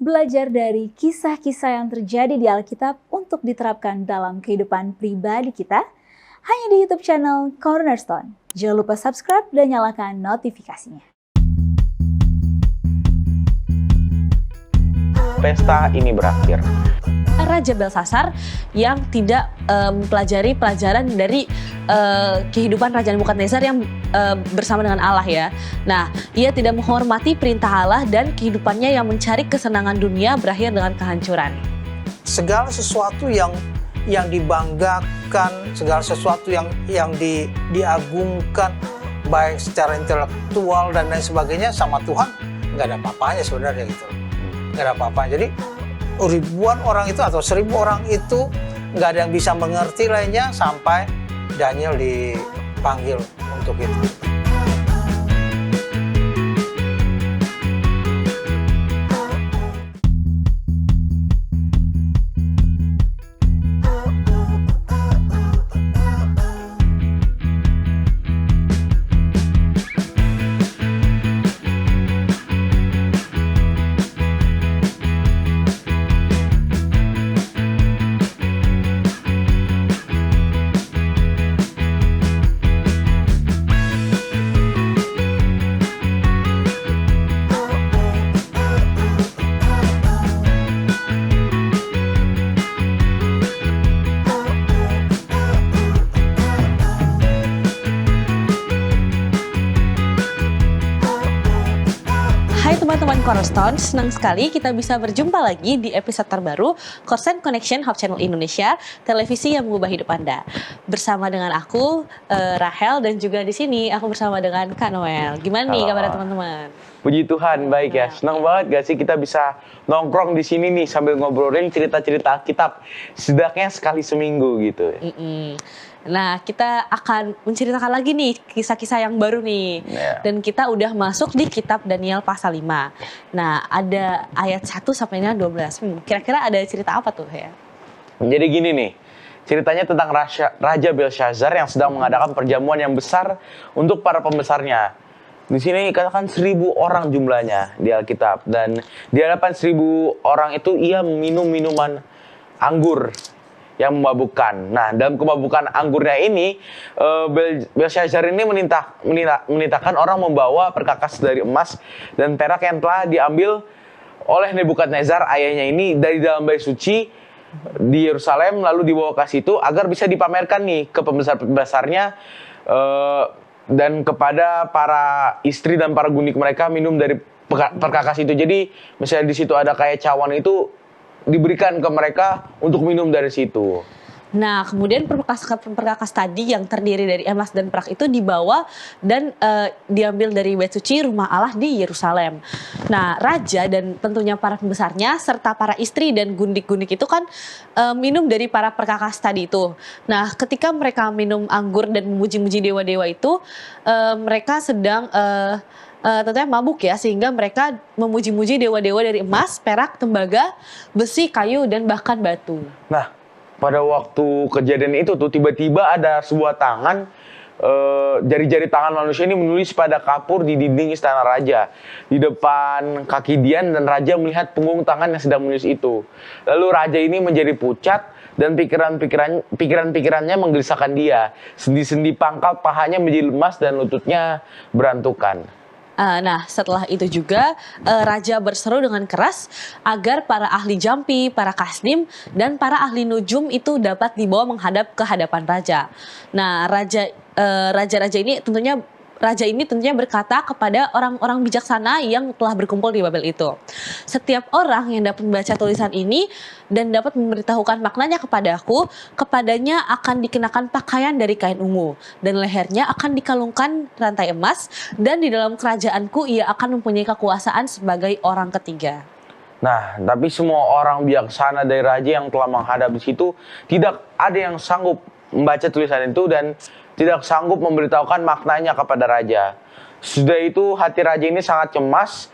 Belajar dari kisah-kisah yang terjadi di Alkitab untuk diterapkan dalam kehidupan pribadi kita hanya di YouTube channel Cornerstone. Jangan lupa subscribe dan nyalakan notifikasinya. Pesta ini berakhir. Raja Belsasar yang tidak mempelajari pelajaran dari kehidupan Raja Nebukadnezar yang bersama dengan Allah ya. Nah, ia tidak menghormati perintah Allah dan kehidupannya yang mencari kesenangan dunia berakhir dengan kehancuran. Segala sesuatu yang dibanggakan, segala sesuatu yang diagungkan, baik secara intelektual dan lain sebagainya, sama Tuhan nggak ada apa-apanya sebenarnya gitu. Nggak ada apa-apanya. Jadi ribuan orang itu atau 1000 orang itu nggak ada yang bisa mengerti lainnya sampai Daniel dipanggil untuk itu. Hai teman-teman Cornerstone, senang sekali kita bisa berjumpa lagi di episode terbaru Cornerstone Connection Hope Channel Indonesia, televisi yang mengubah hidup Anda. Bersama dengan aku, Rahel, dan juga di sini aku bersama dengan Kak Noel. Gimana nih kabarnya teman-teman? Puji Tuhan, baik ya. Senang banget gak sih kita bisa nongkrong di sini nih sambil ngobrolin cerita-cerita Alkitab. Setidaknya sekali seminggu gitu. Nah, kita akan menceritakan lagi nih kisah-kisah yang baru nih. Dan kita udah masuk di kitab Daniel pasal 5. Nah, ada ayat 1 sampai dengan 12. Kira-kira ada cerita apa tuh ya? Jadi gini nih, ceritanya tentang Raja Belsasar yang sedang mengadakan perjamuan yang besar untuk para pembesarnya. Di sini katakan 1000 orang jumlahnya di Alkitab, dan di hadapan 1000 orang itu ia minum minuman anggur yang memabukkan. Nah, dalam kemabukan anggurnya ini, Belsasar ini menitahkan orang membawa perkakas dari emas dan perak yang telah diambil oleh Nebukadnezar ayahnya ini dari dalam bait suci di Yerusalem, lalu dibawa ke situ agar bisa dipamerkan nih ke pembesar-pembesarnya dan kepada para istri dan para gundik mereka minum dari perkakas itu. Jadi misalnya di situ ada kayak cawan itu diberikan ke mereka untuk minum dari situ. Nah, kemudian perkakas tadi yang terdiri dari emas dan perak itu dibawa dan diambil dari bait suci rumah Allah di Yerusalem. Nah, raja dan tentunya para pembesarnya serta para istri dan gundik-gundik itu kan minum dari para perkakas tadi itu. Nah, ketika mereka minum anggur dan memuji-muji dewa-dewa itu, mereka sedang tentunya mabuk ya, sehingga mereka memuji-muji dewa-dewa dari emas, perak, tembaga, besi, kayu, dan bahkan batu. Nah, pada waktu kejadian itu tuh tiba-tiba ada sebuah tangan, jari-jari tangan manusia ini menulis pada kapur di dinding istana raja. Di depan kaki Dian, dan raja melihat punggung tangan yang sedang menulis itu. Lalu raja ini menjadi pucat dan pikiran-pikirannya menggelisahkan dia. Sendi-sendi pangkal pahanya menjadi lemas dan lututnya berantukan. Nah, setelah itu juga raja berseru dengan keras agar para ahli jampi, para kasdim, dan para ahli nujum itu dapat dibawa menghadap ke hadapan raja. Nah, raja-raja ini tentunya berkata kepada orang-orang bijaksana yang telah berkumpul di Babel itu. Setiap orang yang dapat membaca tulisan ini dan dapat memberitahukan maknanya kepadaku, kepadanya akan dikenakan pakaian dari kain ungu, dan lehernya akan dikalungkan rantai emas, dan di dalam kerajaanku ia akan mempunyai kekuasaan sebagai orang ketiga. Nah, tapi semua orang bijaksana dari raja yang telah menghadap di situ tidak ada yang sanggup membaca tulisan itu dan tidak sanggup memberitahukan maknanya kepada raja. Sudah itu hati raja ini sangat cemas,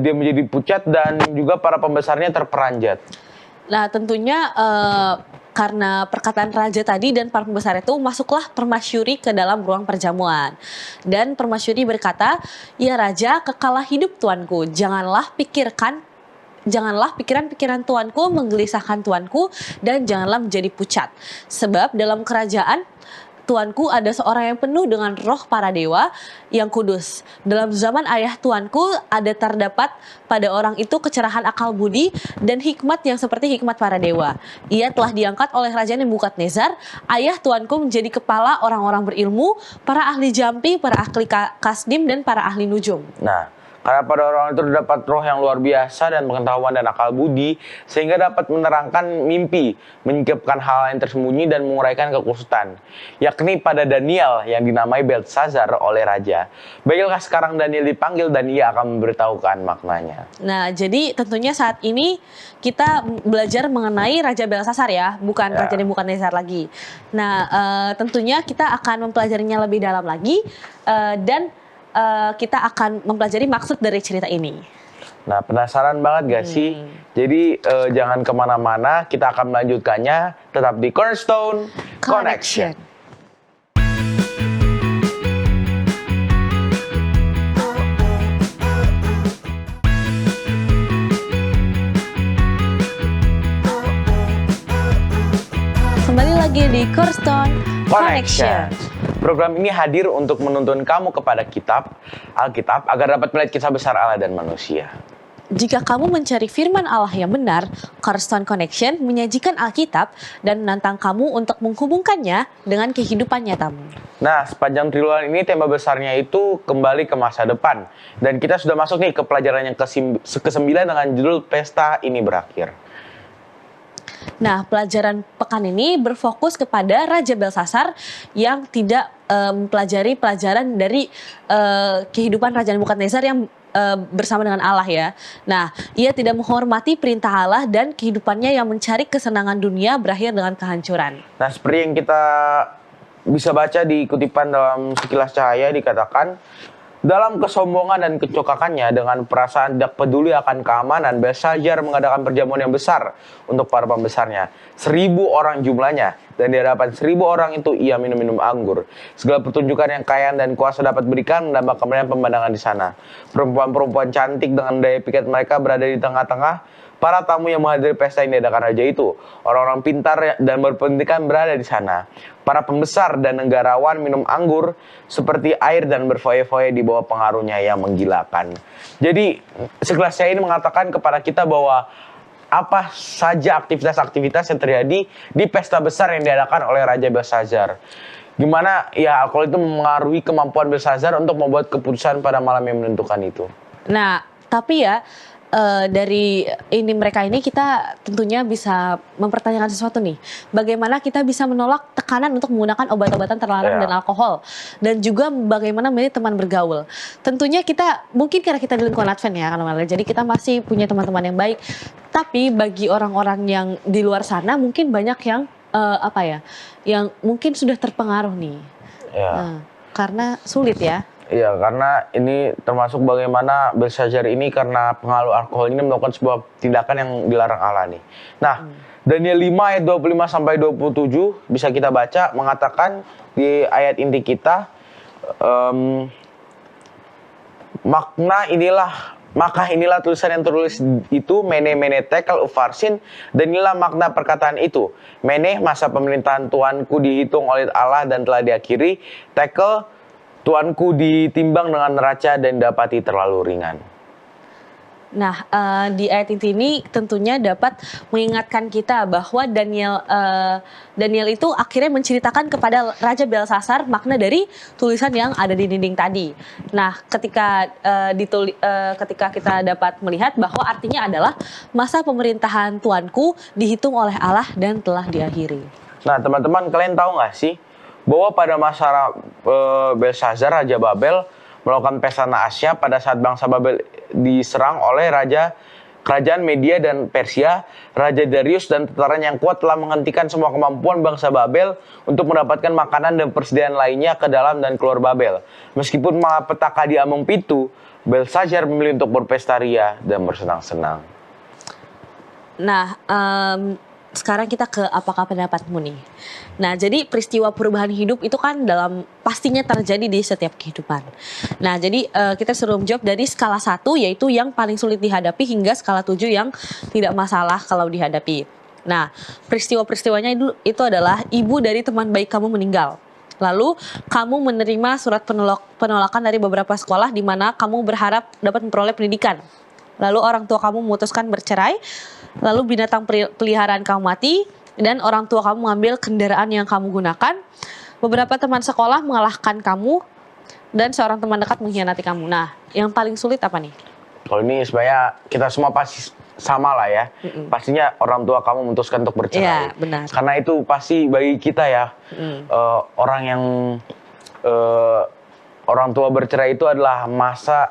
dia menjadi pucat dan juga para pembesarnya terperanjat. Nah, tentunya karena perkataan raja tadi dan para pembesar itu, masuklah permasyuri ke dalam ruang perjamuan. Dan permasyuri berkata, "Ya raja, kekalah hidup tuanku, janganlah pikirkan janganlah pikiran-pikiran tuanku menggelisahkan tuanku, dan janganlah menjadi pucat. Sebab dalam kerajaan tuanku ada seorang yang penuh dengan roh para dewa yang kudus. Dalam zaman ayah tuanku ada terdapat pada orang itu kecerahan akal budi dan hikmat yang seperti hikmat para dewa. Ia telah diangkat oleh Raja Nebukadnezar, ayah tuanku, menjadi kepala orang-orang berilmu, para ahli jampi, para ahli kasdim, dan para ahli nujum. Nah, karena pada orang itu terdapat roh yang luar biasa dan pengetahuan dan akal budi, sehingga dapat menerangkan mimpi, menyingkapkan hal yang tersembunyi dan menguraikan kekusutan, yakni pada Daniel yang dinamai Belsazar oleh raja. Baiklah sekarang Daniel dipanggil dan ia akan memberitahukan maknanya. Nah, jadi tentunya saat ini kita belajar mengenai Raja Belsasar ya, bukan Raja Nebukadnezar lagi. Nah, tentunya kita akan mempelajarinya lebih dalam lagi dan kita akan mempelajari maksud dari cerita ini. Nah, penasaran banget gak sih? Jadi jangan kemana-mana, kita akan melanjutkannya tetap di Cornerstone Connection. Kembali lagi di Cornerstone Connection. Program ini hadir untuk menuntun kamu kepada Alkitab agar dapat melihat kisah besar Allah dan manusia. Jika kamu mencari firman Allah yang benar, Cornerstone Connection menyajikan Alkitab dan menantang kamu untuk menghubungkannya dengan kehidupan nyatamu. Nah, sepanjang triwulan ini tema besarnya itu kembali ke masa depan. Dan kita sudah masuk nih ke pelajaran yang ke-9 dengan judul Pesta Ini Berakhir. Nah, pelajaran pekan ini berfokus kepada Raja Belsasar yang tidak mempelajari pelajaran dari kehidupan Raja Nebukadnezar yang bersama dengan Allah ya. Nah, ia tidak menghormati perintah Allah dan kehidupannya yang mencari kesenangan dunia berakhir dengan kehancuran. Nah, seperti yang kita bisa baca di kutipan dalam Sekilas Cahaya dikatakan, dalam kesombongan dan kecokakannya dengan perasaan tidak peduli akan keamanan, Belsazar mengadakan perjamuan yang besar untuk para pembesarnya. 1.000 orang jumlahnya, dan di hadapan 1.000 orang itu ia minum-minum anggur. Segala pertunjukan yang kaya dan kuasa dapat berikan menambah kemuliaan pemandangan di sana. Perempuan-perempuan cantik dengan daya pikat mereka berada di tengah-tengah. Para tamu yang menghadiri pesta yang diadakan raja itu, orang-orang pintar dan berpendidikan berada di sana. Para pembesar dan negarawan minum anggur seperti air dan berfoya-foya di bawah pengaruhnya yang menggilakan. Jadi, Sekilas Cahaya ini mengatakan kepada kita bahwa apa saja aktivitas-aktivitas yang terjadi di pesta besar yang diadakan oleh Raja Belsazar. Gimana ya alkohol itu mengaruhi kemampuan Belsazar untuk membuat keputusan pada malam yang menentukan itu. Nah, tapi ya dari mereka ini kita tentunya bisa mempertanyakan sesuatu nih. Bagaimana kita bisa menolak tekanan untuk menggunakan obat-obatan terlarang dan alkohol. Dan juga bagaimana memilih teman bergaul. Tentunya kita, mungkin karena kita di lingkungan Advent ya, jadi kita masih punya teman-teman yang baik. Tapi bagi orang-orang yang di luar sana mungkin banyak yang yang mungkin sudah terpengaruh nih. Karena sulit ya. Iya, karena ini termasuk bagaimana Belsazar ini karena pengaruh alkohol ini melakukan sebuah tindakan yang dilarang Allah nih. Nah, Daniel 5 ayat 25 sampai 27 bisa kita baca mengatakan di ayat inti kita, maka inilah tulisan yang tertulis itu, mene mene tekel ufarsin, dan inilah makna perkataan itu. Mene, masa pemerintahan Tuanku dihitung oleh Allah dan telah diakhiri. Tekel, Tuanku ditimbang dengan neraca dan dapati terlalu ringan. Nah, di ayat ini tentunya dapat mengingatkan kita bahwa Daniel itu akhirnya menceritakan kepada Raja Belsasar makna dari tulisan yang ada di dinding tadi. Nah, ketika kita dapat melihat bahwa artinya adalah masa pemerintahan Tuanku dihitung oleh Allah dan telah diakhiri. Nah, teman-teman, kalian tahu nggak sih bahwa pada masa Belsazar, Raja Babel melakukan pesta naasnya pada saat bangsa Babel diserang oleh kerajaan Media dan Persia. Raja Darius dan tentara yang kuat telah menghentikan semua kemampuan bangsa Babel untuk mendapatkan makanan dan persediaan lainnya ke dalam dan keluar Babel. Meskipun malapetaka di ambang pintu, Belsazar memilih untuk berpesta ria dan bersenang-senang. Nah, sekarang kita ke apakah pendapatmu nih. Nah, jadi peristiwa perubahan hidup itu kan pastinya terjadi di setiap kehidupan. Nah, jadi kita suruh menjawab dari skala 1 yaitu yang paling sulit dihadapi hingga skala 7 yang tidak masalah kalau dihadapi. Nah, peristiwa-peristiwanya itu adalah ibu dari teman baik kamu meninggal. Lalu kamu menerima surat penolakan dari beberapa sekolah di mana kamu berharap dapat memperoleh pendidikan. Lalu orang tua kamu memutuskan bercerai. Lalu binatang peliharaan kamu mati. Dan orang tua kamu mengambil kendaraan yang kamu gunakan. Beberapa teman sekolah mengalahkan kamu. Dan seorang teman dekat mengkhianati kamu. Nah, yang paling sulit apa nih? Kalau ini sebenarnya kita semua pasti sama lah ya. Pastinya orang tua kamu memutuskan untuk bercerai. Iya, benar. Karena itu pasti bagi kita ya, orang yang orang tua bercerai itu adalah masa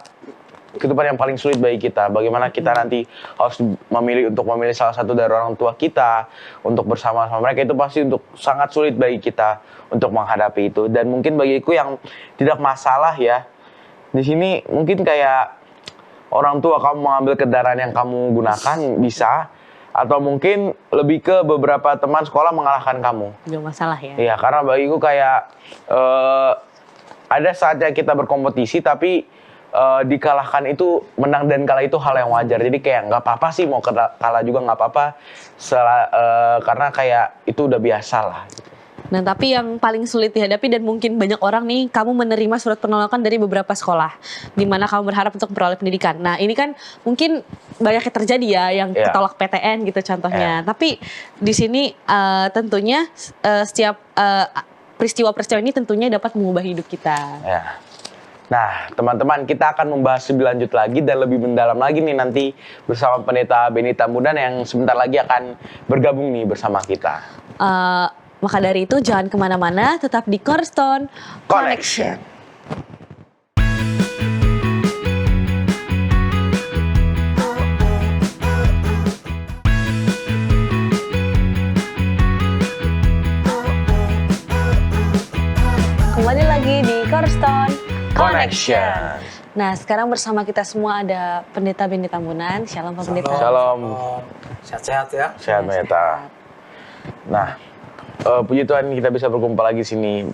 kehidupan yang paling sulit bagi kita. Bagaimana kita nanti harus memilih salah satu dari orang tua kita untuk bersama-sama mereka, itu pasti sangat sulit bagi kita untuk menghadapi itu. Dan mungkin bagiku yang tidak masalah ya, di sini mungkin kayak orang tua kamu mengambil kendaraan yang kamu gunakan bisa, atau mungkin lebih ke beberapa teman sekolah mengalahkan kamu. Gak masalah ya? Iya, karena bagiku kayak ada saatnya kita berkompetisi tapi dikalahkan itu, menang dan kalah itu hal yang wajar. Jadi kayak nggak apa-apa sih mau kalah juga nggak apa-apa, karena kayak itu udah biasa lah. Nah, tapi yang paling sulit dihadapi dan mungkin banyak orang nih, kamu menerima surat penolakan dari beberapa sekolah di mana kamu berharap untuk memperoleh pendidikan. Nah, ini kan mungkin banyak yang terjadi ya, yang ketolak PTN gitu contohnya. Tapi di sini tentunya setiap peristiwa-peristiwa ini tentunya dapat mengubah hidup kita. Nah, teman-teman, kita akan membahas lebih lanjut lagi dan lebih mendalam lagi nih nanti bersama Pendeta Benny Tambunan yang sebentar lagi akan bergabung nih bersama kita. Maka dari itu jangan kemana-mana, tetap di Cornerstone Connection. Kembali lagi di Cornerstone Connection. Nah, sekarang bersama kita semua ada Pendeta Benny Tambunan. Shalom Pak Pendeta. Shalom. Sehat-sehat ya. Sehat Pendeta. Nah, puji Tuhan kita bisa berkumpul lagi sini,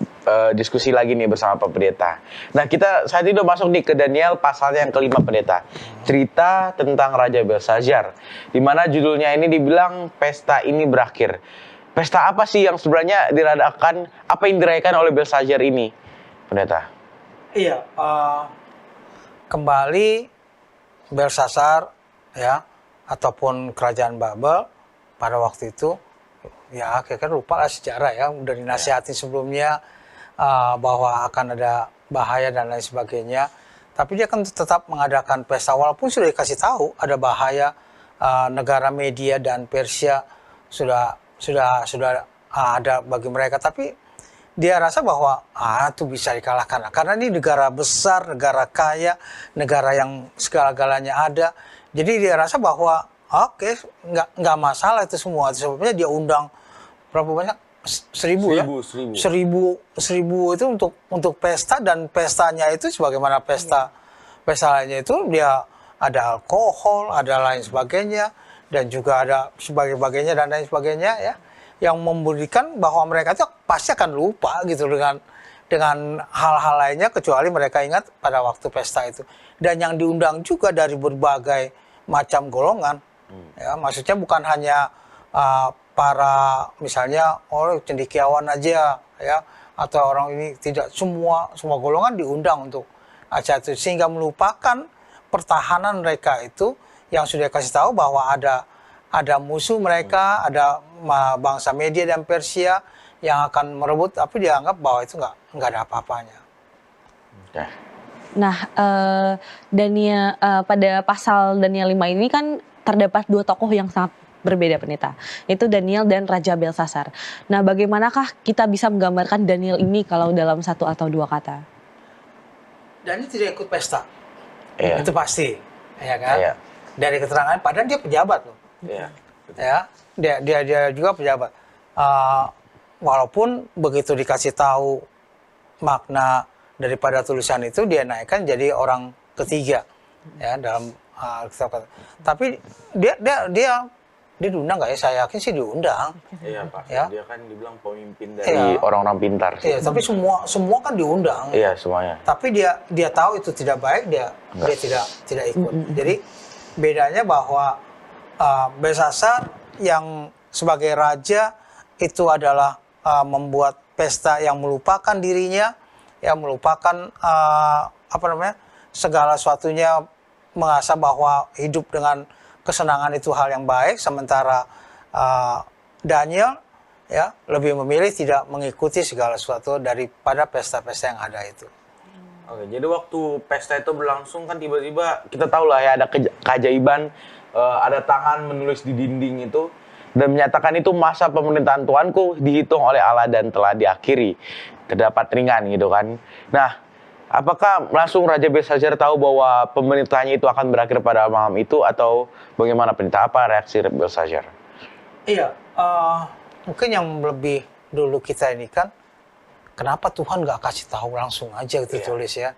diskusi lagi nih bersama Pak Pendeta. Nah, kita saat ini udah masuk nih ke Daniel pasalnya yang kelima Pendeta. Cerita tentang Raja Belshazzar, di mana judulnya ini dibilang pesta ini berakhir. Pesta apa sih yang sebenarnya diradakan, apa yang dirayakan oleh Belshazzar ini, Pendeta? Iya, kembali Belshazzar ya, ataupun kerajaan Babel pada waktu itu, ya akhirnya lupa lah sejarah ya, udah dinasihatin sebelumnya bahwa akan ada bahaya dan lain sebagainya. Tapi dia kan tetap mengadakan pesta walaupun sudah dikasih tahu ada bahaya, negara Media dan Persia sudah ada bagi mereka. Tapi dia rasa bahwa itu bisa dikalahkan karena ini negara besar, negara kaya, negara yang segala-galanya ada. Jadi dia rasa bahwa oke, nggak masalah itu semua. Sebabnya dia undang berapa banyak? 1.000 itu untuk pesta, dan pestanya itu sebagaimana pesta lainnya itu dia ada alkohol, ada lain sebagainya, dan juga ada sebagainya dan lain sebagainya ya, yang memberikan bahwa mereka itu pasti akan lupa gitu dengan hal-hal lainnya kecuali mereka ingat pada waktu pesta itu. Dan yang diundang juga dari berbagai macam golongan. Ya, maksudnya bukan hanya para misalnya cendekiawan aja ya, atau orang ini, tidak, semua golongan diundang untuk acara itu, sehingga melupakan pertahanan mereka itu yang sudah kasih tahu bahwa ada musuh mereka, ada bangsa Media dan Persia yang akan merebut, tapi dianggap bahwa itu nggak ada apa-apanya. Nah, Daniel, pada pasal Daniel 5 ini kan terdapat dua tokoh yang sangat berbeda Pendeta, yaitu Daniel dan Raja Belshazzar. Nah, bagaimanakah kita bisa menggambarkan Daniel ini kalau dalam satu atau dua kata? Daniel tidak ikut pesta, itu pasti, ya kan? Dari keterangan, padahal dia pejabat loh, ya, dia juga pejabat. Walaupun begitu dikasih tahu makna daripada tulisan itu, dia naikkan jadi orang ketiga, ya dalam kitab. Tapi dia Dia diundang nggak ya? Saya yakin sih diundang. Iya Pak, Ya. dia kan dibilang pemimpin dari orang-orang pintar sih. Iya, tapi semua kan diundang. Iya semuanya. Tapi dia tahu itu tidak baik, dia tidak ikut. Jadi bedanya bahwa Belsasar yang sebagai raja itu adalah membuat pesta yang melupakan dirinya, yang melupakan segala sesuatunya, merasa bahwa hidup dengan kesenangan itu hal yang baik, sementara Daniel ya lebih memilih tidak mengikuti segala sesuatu daripada pesta-pesta yang ada itu. Oke, jadi waktu pesta itu berlangsung kan tiba-tiba kita tahu lah ya ada keajaiban, ada tangan menulis di dinding itu dan menyatakan itu masa pemerintahan Tuanku dihitung oleh Allah dan telah diakhiri, terdapat ringan gitu kan. Nah, apakah langsung Raja Belsasar tahu bahwa pemerintahannya itu akan berakhir pada malam itu atau bagaimana perintah? Apa reaksi Belsasar? Iya, mungkin yang lebih dulu kita ini kan, kenapa Tuhan nggak kasih tahu langsung aja gitu tulis ya.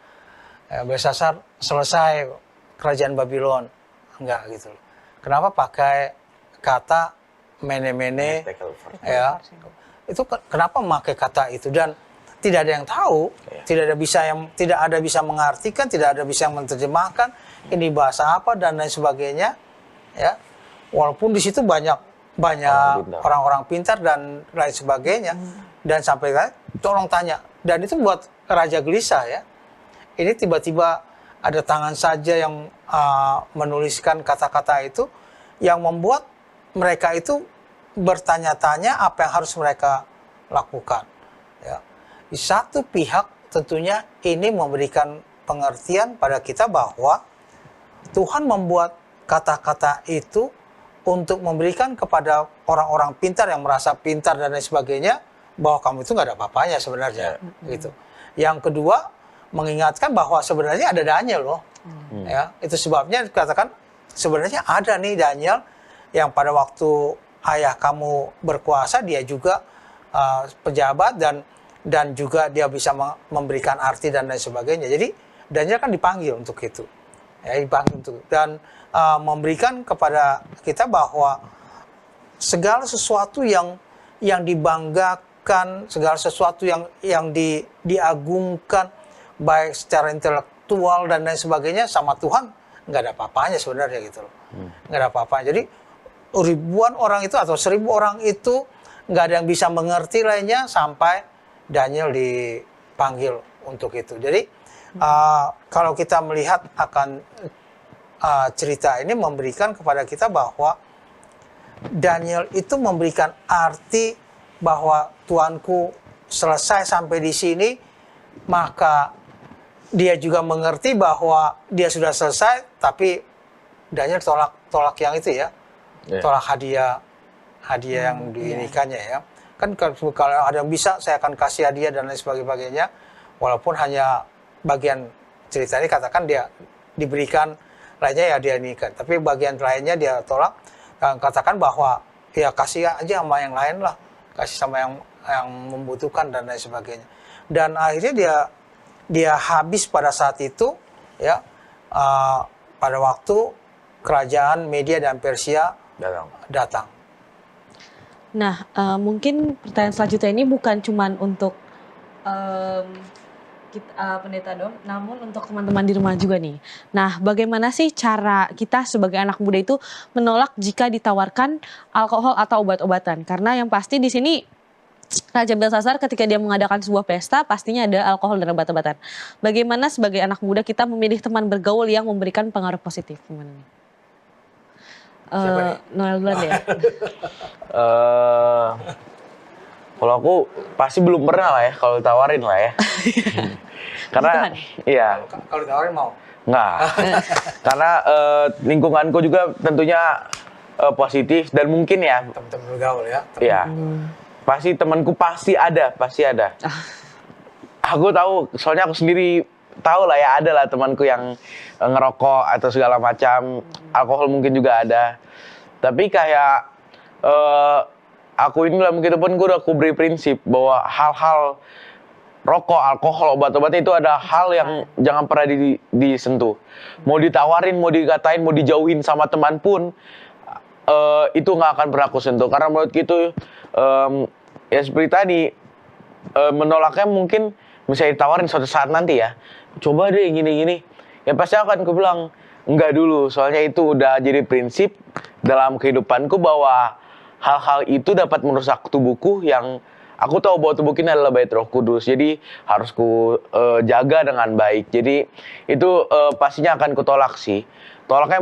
Belsasar selesai kerajaan Babylon, enggak gitu. Kenapa pakai kata mene-mene ya? Itu kenapa memakai kata itu dan tidak ada yang tahu, tidak ada bisa mengartikan, tidak ada bisa yang menerjemahkan ini bahasa apa dan lain sebagainya, ya. Walaupun di situ banyak orang-orang pintar dan lain sebagainya, dan sampai tolong tanya, dan itu buat raja gelisah ya. Ini tiba-tiba ada tangan saja yang menuliskan kata-kata itu, yang membuat mereka itu bertanya-tanya apa yang harus mereka lakukan. Ya. Di satu pihak tentunya ini memberikan pengertian pada kita bahwa Tuhan membuat kata-kata itu untuk memberikan kepada orang-orang pintar yang merasa pintar dan lain sebagainya bahwa kamu itu nggak ada apa-apanya sebenarnya, gitu. Yang kedua, mengingatkan bahwa sebenarnya ada Daniel loh, ya. Itu sebabnya dikatakan sebenarnya ada nih Daniel yang pada waktu ayah kamu berkuasa dia juga pejabat dan juga dia bisa memberikan arti dan lain sebagainya. Jadi Daniel kan dipanggil untuk itu, ya, dipanggil untuk dan memberikan kepada kita bahwa segala sesuatu yang dibanggakan, segala sesuatu yang diagungkan baik secara intelektual dan lain sebagainya sama Tuhan nggak ada apa-apanya sebenarnya gitu loh, nggak ada apa-apanya. Jadi ribuan orang itu atau 1000 orang itu nggak ada yang bisa mengerti lainnya sampai Daniel dipanggil untuk itu. Jadi kalau kita melihat akan cerita ini memberikan kepada kita bahwa Daniel itu memberikan arti bahwa Tuanku selesai sampai di sini, maka dia juga mengerti bahwa dia sudah selesai, tapi Daniel tolak yang itu ya, tolak hadiah yang diinikannya ya. Kan kalau ada yang bisa saya akan kasih hadiah dan lain sebagainya, walaupun hanya bagian cerita ini katakan dia diberikan, lainnya ya dia inikan, tapi bagian lainnya dia tolak dan katakan bahwa ya kasih aja sama yang lain lah, kasih sama yang membutuhkan dan lain sebagainya. Dan akhirnya dia habis pada saat itu ya, pada waktu kerajaan Media dan Persia datang. Nah, mungkin pertanyaan selanjutnya ini bukan cuman untuk pendeta dong, namun untuk teman-teman di rumah juga nih. Nah, bagaimana sih cara kita sebagai anak muda itu menolak jika ditawarkan alkohol atau obat-obatan? Karena yang pasti di sini Raja Belsasar ketika dia mengadakan sebuah pesta pastinya ada alkohol dan obat-obatan. Bagaimana sebagai anak muda kita memilih teman bergaul yang memberikan pengaruh positif? Gimana nih? Noel duluan ya. Kalau aku pasti belum pernah lah ya kalau ditawarin lah ya. Karena iya. Kalau ditawarin mau? Nggak. Karena lingkunganku juga tentunya positif dan mungkin ya. Teman-teman bergaul ya. Iya. Pasti temanku pasti ada. Aku tahu, soalnya aku sendiri tahu lah ya, ada lah temanku yang ngerokok atau segala macam, alkohol mungkin juga ada. Tapi kayak aku ini dalam kehidupan gue udah beri prinsip bahwa hal-hal rokok, alkohol, obat-obatan itu ada hal yang jangan pernah disentuh. Mau ditawarin, mau dikatain, mau dijauhin sama teman pun, itu nggak akan pernah aku sentuh karena menurut gitu ya seperti tadi menolaknya mungkin misalnya ditawarin suatu saat nanti ya, coba deh gini-gini, ya pasti akan aku bilang enggak dulu, soalnya itu udah jadi prinsip dalam kehidupanku bahwa hal-hal itu dapat merusak tubuhku yang aku tahu bahwa tubuh ini adalah bait Roh Kudus, jadi harus ku jaga dengan baik. Jadi itu pastinya akan kutolak sih. Tolaknya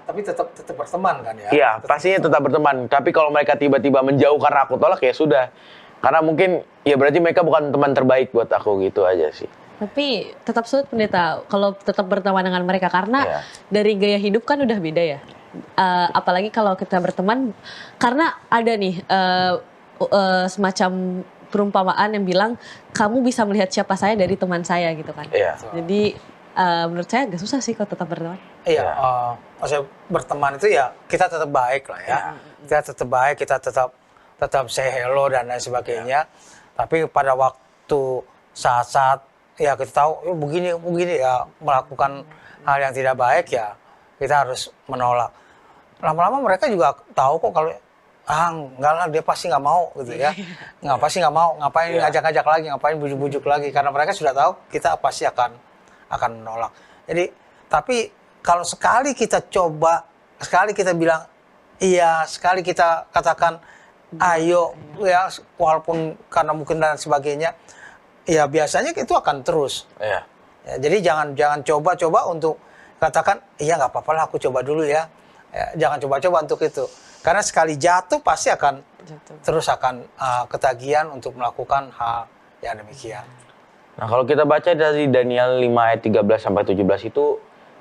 Tapi tetap berteman kan ya? iya, pastinya tetap berteman. Tapi kalau mereka tiba-tiba menjauh karena aku tolak ya sudah. Karena mungkin ya berarti mereka bukan teman terbaik buat aku, gitu aja sih. Tapi tetap sulit pendeta kalau tetap berteman dengan mereka karena dari gaya hidup kan udah beda ya. Apalagi kalau kita berteman, karena ada nih semacam perumpamaan yang bilang kamu bisa melihat siapa saya dari teman saya gitu kan. Iya. Jadi menurut saya agak susah sih kalau tetap berteman. Iya, maksudnya berteman itu ya kita tetap baik lah ya. Kita tetap baik, kita tetap say hello dan lain sebagainya. Tapi pada waktu saat-saat ya kita tahu begini ya melakukan hal yang tidak baik ya kita harus menolak. Lama-lama mereka juga tahu kok kalau enggak lah dia pasti nggak mau gitu ya. Pasti nggak mau, ngapain ngajak-ngajak lagi, ngapain bujuk-bujuk lagi karena mereka sudah tahu kita pasti akan menolak. Jadi tapi kalau sekali kita coba, sekali kita bilang iya, sekali kita katakan ayo ya walaupun karena mungkin dan sebagainya, ya biasanya itu akan terus. Iya. Ya, jadi jangan coba-coba untuk katakan iya nggak apa-apa lah aku coba dulu ya. Jangan coba-coba untuk itu. Karena sekali jatuh pasti akan terus akan ketagihan untuk melakukan hal yang demikian. Nah kalau kita baca dari Daniel 5 ayat 13-17 itu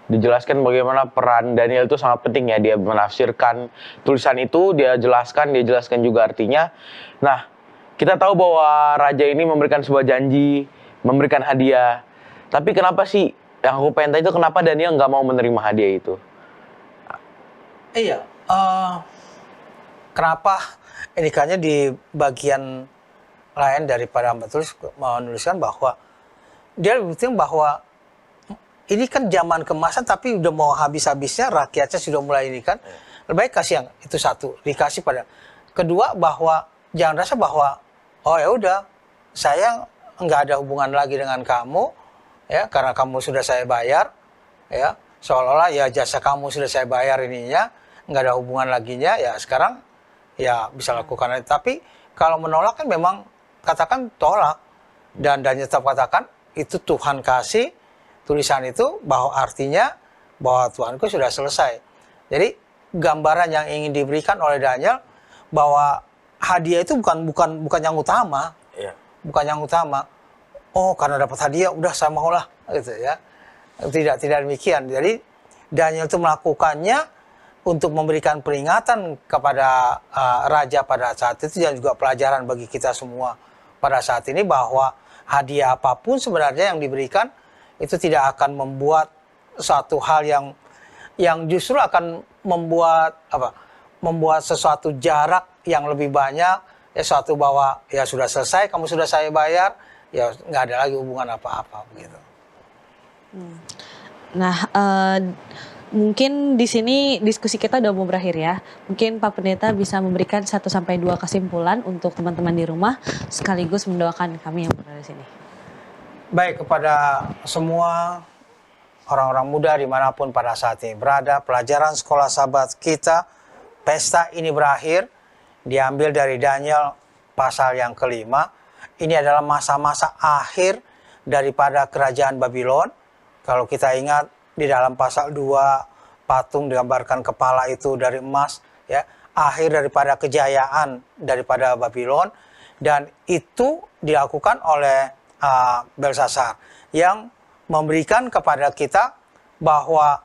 dijelaskan bagaimana peran Daniel itu sangat penting ya. Dia menafsirkan tulisan itu, dia jelaskan juga artinya. Nah kita tahu bahwa raja ini memberikan sebuah janji, memberikan hadiah. Tapi kenapa sih, yang aku pengen tanya itu kenapa Daniel nggak mau menerima hadiah itu? Iya, kenapa ini kayaknya di bagian lain daripada hamba tulis menuliskan bahwa dia berpikir bahwa ini kan zaman kemasan tapi udah mau habis-habisnya, rakyatnya sudah mulai ini kan. Lebih baik kasih yang itu satu, dikasih pada. Kedua bahwa jangan rasa bahwa oh ya udah saya nggak ada hubungan lagi dengan kamu ya karena kamu sudah saya bayar ya, seolah-olah ya jasa kamu sudah saya bayar ininya, nggak ada hubungan laginya ya sekarang ya bisa lakukan. Tapi kalau menolak kan memang katakan tolak dan tetap katakan itu Tuhan kasih tulisan itu bahwa artinya bahwa Tuhanku sudah selesai. Jadi gambaran yang ingin diberikan oleh Daniel bahwa hadiah itu bukan yang utama. Iya. Bukan yang utama. Oh, karena dapat hadiah udah saya maulah gitu ya. Tidak demikian. Jadi Daniel itu melakukannya untuk memberikan peringatan kepada raja pada saat itu dan juga pelajaran bagi kita semua pada saat ini bahwa hadiah apapun sebenarnya yang diberikan itu tidak akan membuat suatu hal yang justru akan membuat sesuatu jarak yang lebih banyak ya, suatu bahwa ya sudah selesai, kamu sudah saya bayar, ya nggak ada lagi hubungan apa-apa begitu. Nah, mungkin di sini diskusi kita udah mau berakhir ya. Mungkin Pak Pendeta bisa memberikan 1-2 kesimpulan untuk teman-teman di rumah sekaligus mendoakan kami yang berada di sini. Baik, kepada semua orang-orang muda dimanapun pada saat ini berada, pelajaran sekolah sahabat kita, pesta ini berakhir, diambil dari Daniel pasal yang ke-5. Ini adalah masa-masa akhir daripada kerajaan Babylon. Kalau kita ingat di dalam pasal 2, patung digambarkan kepala itu dari emas, ya, akhir daripada kejayaan daripada Babylon, dan itu dilakukan oleh Belsasar yang memberikan kepada kita bahwa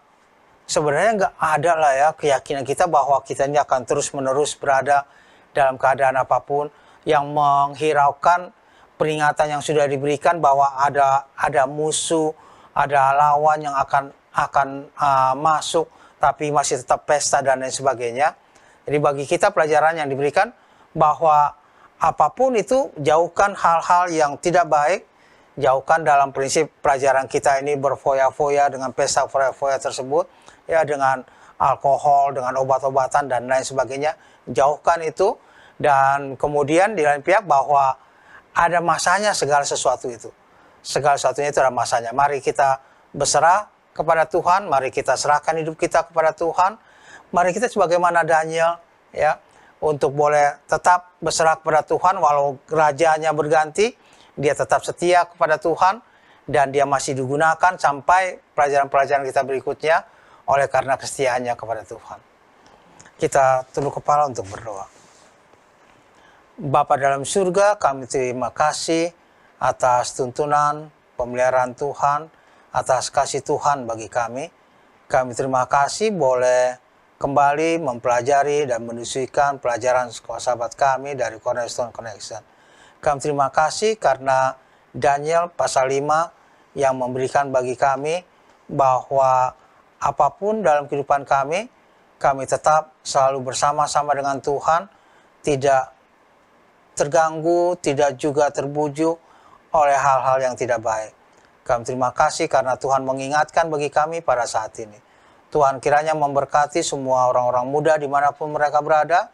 sebenarnya nggak ada lah ya keyakinan kita bahwa kita ini akan terus-menerus berada dalam keadaan apapun, yang menghiraukan peringatan yang sudah diberikan bahwa ada musuh, ada lawan yang akan masuk, tapi masih tetap pesta dan lain sebagainya. Jadi bagi kita pelajaran yang diberikan bahwa apapun itu, jauhkan hal-hal yang tidak baik, jauhkan dalam prinsip pelajaran kita ini berfoya-foya dengan pesta foya-foya tersebut, ya dengan alkohol, dengan obat-obatan dan lain sebagainya. Jauhkan itu. Dan kemudian di lain pihak bahwa ada masanya segala sesuatu itu. Segala sesuatunya itu ada masanya. Mari kita berserah kepada Tuhan, mari kita serahkan hidup kita kepada Tuhan. Mari kita sebagaimana Daniel ya, untuk boleh tetap berserah kepada Tuhan walau rajanya berganti, dia tetap setia kepada Tuhan dan dia masih digunakan sampai pelajaran-pelajaran kita berikutnya oleh karena kesetiaannya kepada Tuhan. Kita tunduk kepala untuk berdoa. Bapa dalam surga, kami terima kasih atas tuntunan pemeliharaan Tuhan, atas kasih Tuhan bagi kami. Kami terima kasih boleh kembali mempelajari dan mendiskusikan pelajaran sekolah sahabat kami dari Cornerstone Connection. Kami terima kasih karena Daniel pasal 5 yang memberikan bagi kami bahwa apapun dalam kehidupan kami tetap selalu bersama-sama dengan Tuhan, tidak terganggu, tidak juga terbujuk oleh hal-hal yang tidak baik. Kami terima kasih karena Tuhan mengingatkan bagi kami pada saat ini. Tuhan kiranya memberkati semua orang-orang muda dimanapun mereka berada,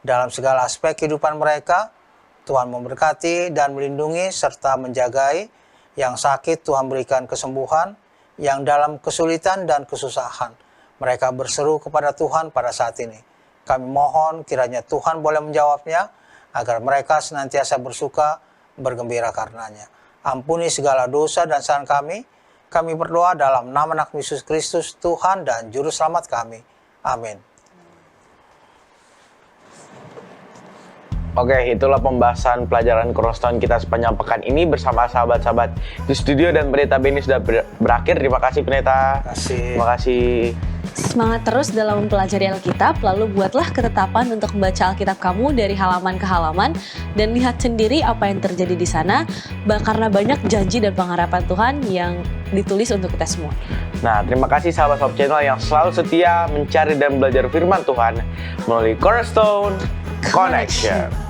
dalam segala aspek kehidupan mereka. Tuhan memberkati dan melindungi serta menjagai. Yang sakit Tuhan berikan kesembuhan, yang dalam kesulitan dan kesusahan mereka berseru kepada Tuhan pada saat ini. Kami mohon kiranya Tuhan boleh menjawabnya, agar mereka senantiasa bersuka, bergembira karenanya. Ampuni segala dosa dan kesalahan kami. Kami berdoa dalam nama Anak Yesus Kristus, Tuhan dan Juru Selamat kami. Amin. Oke, itulah pembahasan pelajaran Cornerstone kita sepanjang pekan ini bersama sahabat-sahabat di studio, dan Pendeta Benny sudah berakhir. Terima kasih Pendeta. Terima kasih. Semangat terus dalam mempelajari Alkitab, lalu buatlah ketetapan untuk membaca Alkitab kamu dari halaman ke halaman dan lihat sendiri apa yang terjadi di sana, karena banyak janji dan pengharapan Tuhan yang ditulis untuk kita semua. Nah, terima kasih sahabat-sahabat channel yang selalu setia mencari dan belajar firman Tuhan melalui Cornerstone Connection.